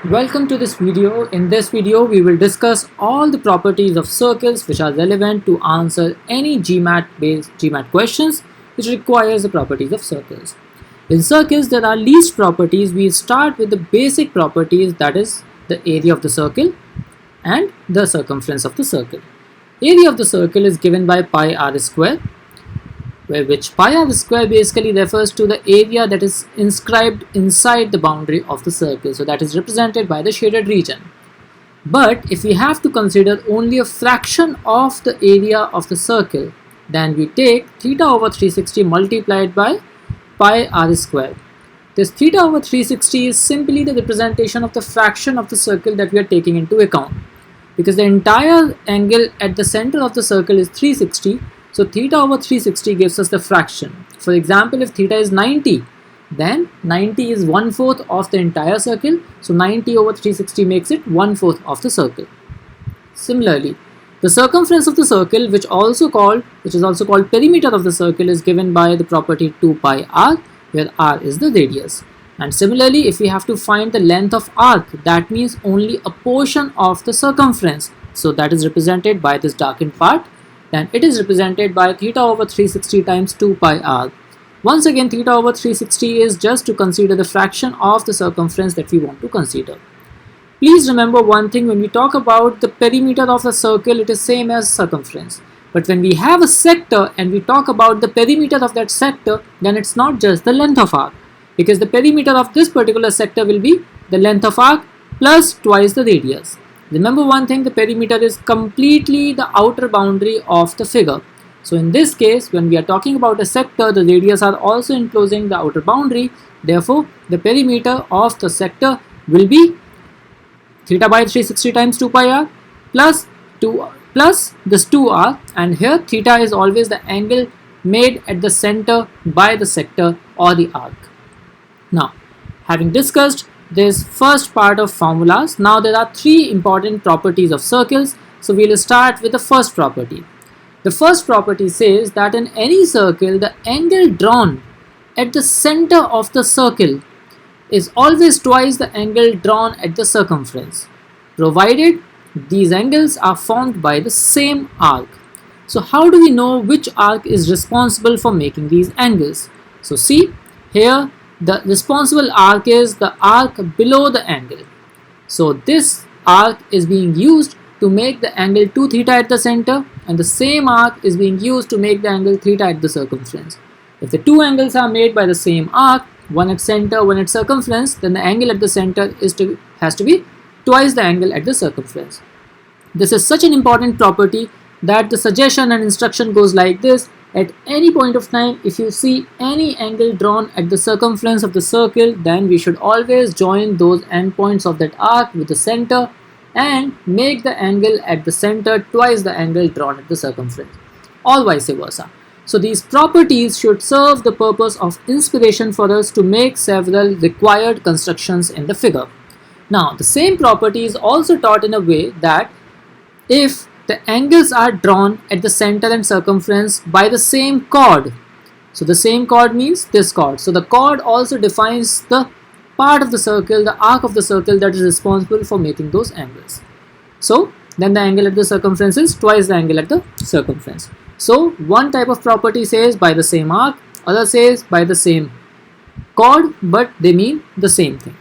Welcome to this video. In this video, we will discuss all the properties of circles which are relevant to answer any GMAT questions which requires the properties of circles. In circles, there are least properties. We start with the basic properties, that is the area of the circle and the circumference of the circle. Area of the circle is given by pi r square, which pi r square basically refers to the area that is inscribed inside the boundary of the circle, so that is represented by the shaded region. But if we have to consider only a fraction of the area of the circle, then we take theta over 360 multiplied by pi r square. This theta over 360 is simply the representation of the fraction of the circle that we are taking into account, because the entire angle at the center of the circle is 360. So theta over 360 gives us the fraction. For example, if theta is 90, then 90 is 1/4 of the entire circle. So 90 over 360 makes it 1/4 of the circle. Similarly, the circumference of the circle, which is also called perimeter of the circle, is given by the property 2 pi r, where r is the radius. And similarly, if we have to find the length of arc, that means only a portion of the circumference. So that is represented by this darkened part. Then it is represented by theta over 360 times 2 pi r. Once again, theta over 360 is just to consider the fraction of the circumference that we want to consider. Please remember one thing: when we talk about the perimeter of the circle, it is same as circumference. But when we have a sector and we talk about the perimeter of that sector, then it's not just the length of arc, because the perimeter of this particular sector will be the length of arc plus twice the radius. Remember one thing: the perimeter is completely the outer boundary of the figure. So in this case, when we are talking about a sector, the radius are also enclosing the outer boundary. Therefore, the perimeter of the sector will be theta by 360 times 2 pi r plus this 2r, and here theta is always the angle made at the center by the sector or the arc. Now, having discussed this first part of formulas, now there are three important properties of circles. So we'll start with the first property. The first property says that in any circle, the angle drawn at the center of the circle is always twice the angle drawn at the circumference, provided these angles are formed by the same arc. So how do we know which arc is responsible for making these angles? So see, here the responsible arc is the arc below the angle. So this arc is being used to make the angle 2 theta at the center, and the same arc is being used to make the angle theta at the circumference. If the two angles are made by the same arc, one at center, one at circumference, then the angle at the center has to be twice the angle at the circumference. This is such an important property that the suggestion and instruction goes like this: at any point of time, if you see any angle drawn at the circumference of the circle, then we should always join those endpoints of that arc with the center and make the angle at the center twice the angle drawn at the circumference, or vice versa. So these properties should serve the purpose of inspiration for us to make several required constructions in the figure. Now, the same property is also taught in a way that if the angles are drawn at the center and circumference by the same chord. So the same chord means this chord. So the chord also defines the part of the circle, the arc of the circle, that is responsible for making those angles. So then the angle at the circumference is twice the angle at the circumference. So one type of property says by the same arc, other says by the same chord, but they mean the same thing.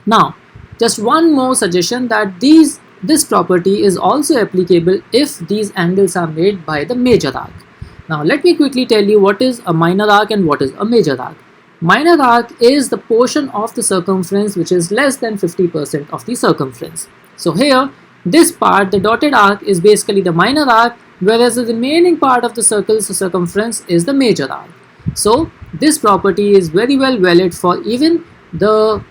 Now, just one more suggestion, that this property is also applicable if these angles are made by the major arc. Now let me quickly tell you what is a minor arc and what is a major arc. Minor arc is the portion of the circumference which is less than 50% of the circumference. So here, this part, the dotted arc, is basically the minor arc, whereas the remaining part of the circle's circumference is the major arc. So this property is very well valid for even the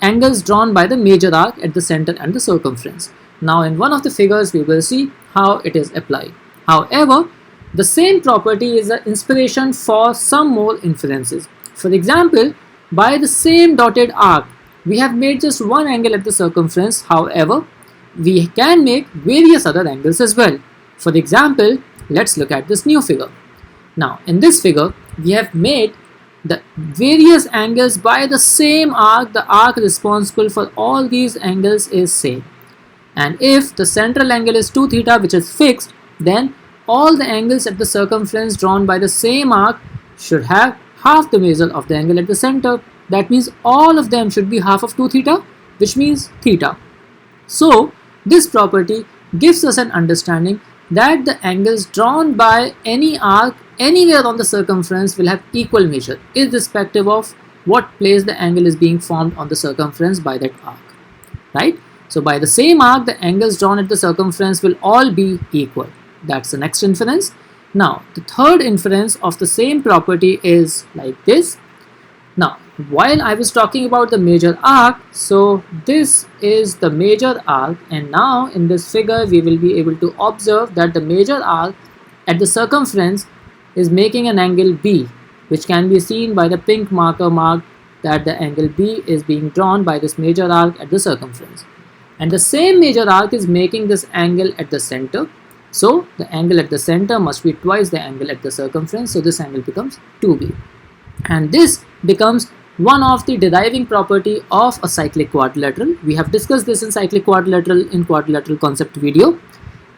angles drawn by the major arc at the center and the circumference. Now in one of the figures we will see how it is applied. However, the same property is an inspiration for some more inferences. For example, by the same dotted arc, we have made just one angle at the circumference. However, we can make various other angles as well. For example, let's look at this new figure. Now in this figure, we have made the various angles by the same arc, the arc responsible for all these angles is same. And if the central angle is 2 theta, which is fixed, then all the angles at the circumference drawn by the same arc should have half the measure of the angle at the center. That means all of them should be half of 2 theta, which means theta. So this property gives us an understanding that the angles drawn by any arc anywhere on the circumference will have equal measure, irrespective of what place the angle is being formed on the circumference by that arc, right? So by the same arc, the angles drawn at the circumference will all be equal. That's the next inference. Now, the third inference of the same property is like this. Now, while I was talking about the major arc, so this is the major arc, and now in this figure we will be able to observe that the major arc at the circumference is making an angle B, which can be seen by the pink marker marked that the angle B is being drawn by this major arc at the circumference. And the same major arc is making this angle at the center. So the angle at the center must be twice the angle at the circumference. So this angle becomes 2B. And this becomes one of the deriving property of a cyclic quadrilateral. We have discussed this in cyclic quadrilateral in quadrilateral concept video,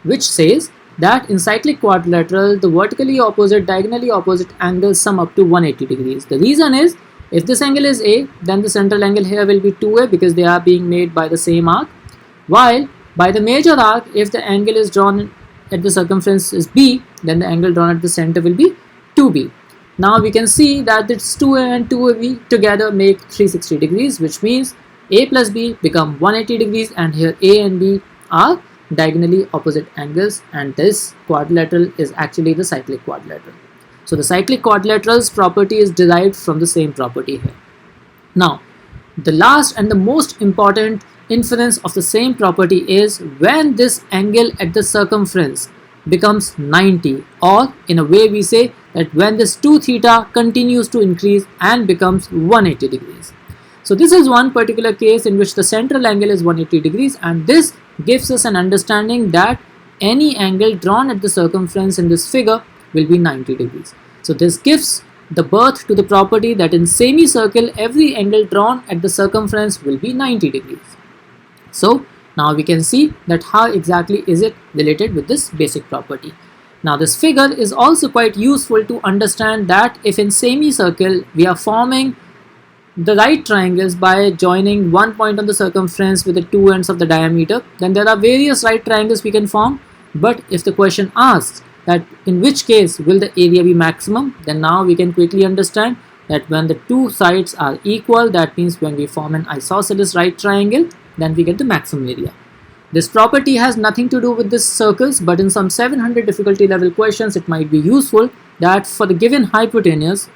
which says that in cyclic quadrilateral, the vertically opposite, diagonally opposite angles sum up to 180 degrees. The reason is, if this angle is A, then the central angle here will be 2A because they are being made by the same arc. While by the major arc, if the angle is drawn at the circumference is B, then the angle drawn at the center will be 2B. Now we can see that this 2A and 2AB together make 360 degrees, which means A plus B become 180 degrees, and here A and B are diagonally opposite angles, and this quadrilateral is actually the cyclic quadrilateral. So the cyclic quadrilateral's property is derived from the same property here. Now, the last and the most important inference of the same property is when this angle at the circumference becomes 90, or in a way we say that when this 2 theta continues to increase and becomes 180 degrees. So this is one particular case in which the central angle is 180 degrees, and this gives us an understanding that any angle drawn at the circumference in this figure will be 90 degrees. So this gives the birth to the property that in semicircle every angle drawn at the circumference will be 90 degrees. So now we can see that how exactly is it related with this basic property. Now this figure is also quite useful to understand that if in semicircle we are forming the right triangles by joining one point on the circumference with the two ends of the diameter, then there are various right triangles we can form. But if the question asks that in which case will the area be maximum, then now we can quickly understand that when the two sides are equal, that means when we form an isosceles right triangle, then we get the maximum area. This property has nothing to do with this circles, but in some 700 difficulty level questions it might be useful that for the given hypotenuse,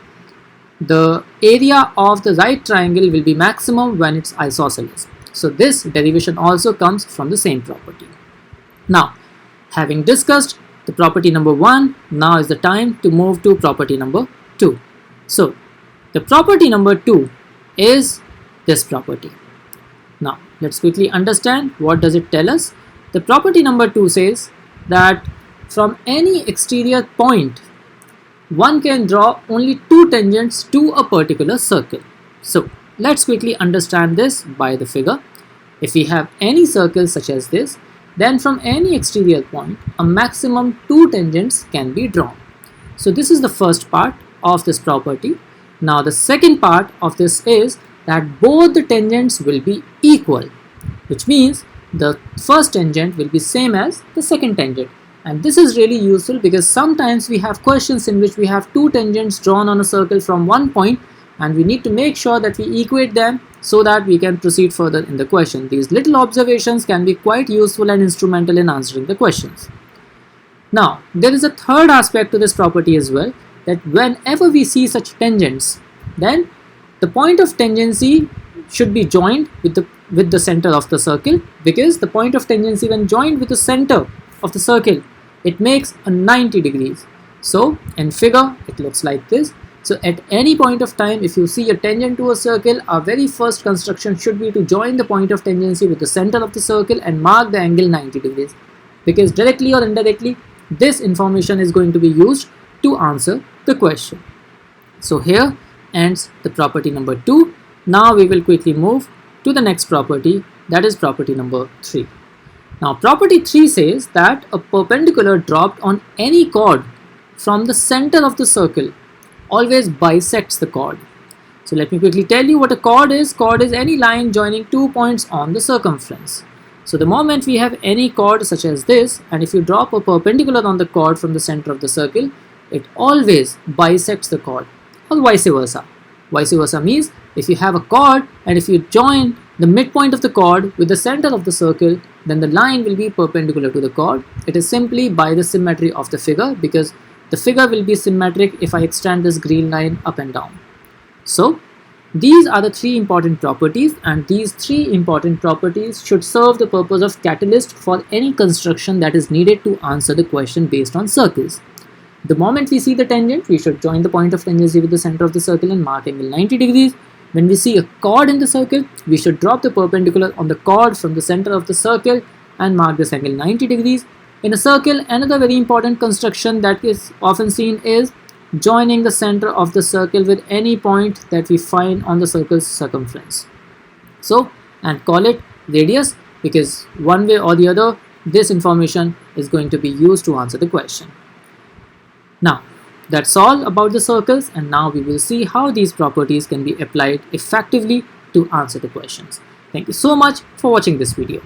the area of the right triangle will be maximum when it's isosceles. So this derivation also comes from the same property. Now, having discussed the property number 1, now is the time to move to property number 2. So the property number 2 is this property. Now let's quickly understand what does it tell us. The property number 2 says that from any exterior point one can draw only two tangents to a particular circle. So let's quickly understand this by the figure. If we have any circle such as this, then from any exterior point a maximum two tangents can be drawn. So this is the first part of this property. Now the second part of this is that both the tangents will be equal, which means the first tangent will be same as the second tangent. And this is really useful because sometimes we have questions in which we have two tangents drawn on a circle from one point, and we need to make sure that we equate them so that we can proceed further in the question. These little observations can be quite useful and instrumental in answering the questions. Now, there is a third aspect to this property as well, that whenever we see such tangents, then the point of tangency should be joined with the center of the circle, because the point of tangency when joined with the center of the circle, it makes a 90 degrees. So in figure it looks like this. So at any point of time, if you see a tangent to a circle, our very first construction should be to join the point of tangency with the center of the circle and mark the angle 90 degrees, because directly or indirectly this information is going to be used to answer the question. So here ends the property number 2. Now we will quickly move to the next property, that is property number 3. Now property 3 says that a perpendicular dropped on any chord from the center of the circle always bisects the chord. So let me quickly tell you what a chord is. Chord is any line joining 2 points on the circumference. So the moment we have any chord such as this, and if you drop a perpendicular on the chord from the center of the circle, it always bisects the chord, or vice versa. Vice versa means if you have a chord and if you join the midpoint of the chord with the center of the circle, then the line will be perpendicular to the chord. It is simply by the symmetry of the figure, because the figure will be symmetric if I extend this green line up and down. So these are the 3 important properties, and these 3 important properties should serve the purpose of catalyst for any construction that is needed to answer the question based on circles. The moment we see the tangent, we should join the point of tangency with the center of the circle and mark angle 90 degrees. When we see a chord in the circle, we should drop the perpendicular on the chord from the center of the circle and mark this angle 90 degrees. In a circle, another very important construction that is often seen is joining the center of the circle with any point that we find on the circle's circumference. So, and call it radius, because one way or the other, this information is going to be used to answer the question. Now, that's all about the circles, and now we will see how these properties can be applied effectively to answer the questions. Thank you so much for watching this video.